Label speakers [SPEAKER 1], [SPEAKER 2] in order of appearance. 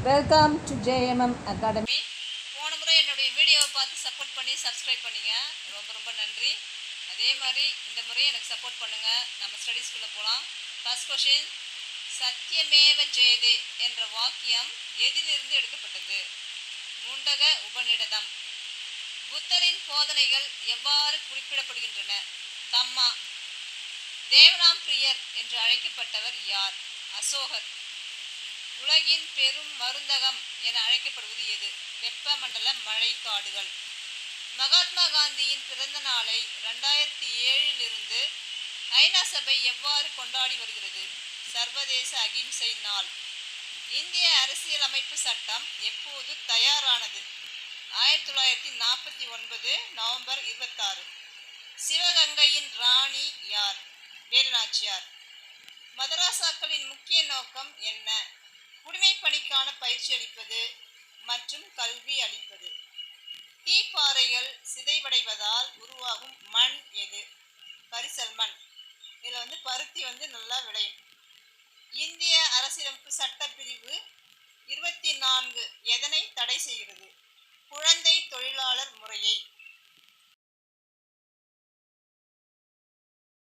[SPEAKER 1] Welcome to JMM academy.
[SPEAKER 2] போன முறை என்னுடைய வீடியோவை பார்த்து சப்போர்ட் பண்ணி சப்ஸ்கிரைப் பண்ணிங்க, ரொம்ப ரொம்ப நன்றி. அதே மாதிரி இந்த முறையும் எனக்கு சப்போர்ட் பண்ணுங்கள். நம்ம ஸ்டடீஸ்குள்ளே போகலாம். ஃபர்ஸ்ட் கொஷின், சத்தியமேவ ஜெயதே என்ற வாக்கியம் எதிலிருந்து எடுக்கப்பட்டது? முண்டக உபநிடதம். புத்தரின் போதனைகள் எவ்வாறு குறிப்பிடப்படுகின்றன? தம்மா. தேவனாம் பிரியர் என்று அழைக்கப்பட்டவர் யார்? அசோகர். உலகின் பெரும் மருந்தகம் என அழைக்கப்படுவது எது? வெப்பமண்டல மழைக்காடுகள். மகாத்மா காந்தியின் பிறந்த நாளை 2007 ஐநா சபை எவ்வாறு கொண்டாடி வருகிறது? சர்வதேச அகிம்சை நாள். இந்திய அரசியலமைப்பு சட்டம் எப்போது தயாரானது? 1949 நவம்பர் 26. சிவகங்கையின் ராணி யார்? வேலுநாச்சியார். மதராசாக்களின் முக்கிய நோக்கம் என்ன? குடிமைப்பணிக்கான பயிற்சி அளிப்பது மற்றும் கல்வி அளிப்பது. தீப்பாறைகள் சிதைவடைவதால் உருவாகும் மண் எது? கரிசல் மண். இதில் பருத்தி நல்லா விளையும். இந்திய அரசியலமைப்பு சட்டப்பிரிவு 24 எதனை தடை செய்கிறது? குழந்தை தொழிலாளர் முறையை.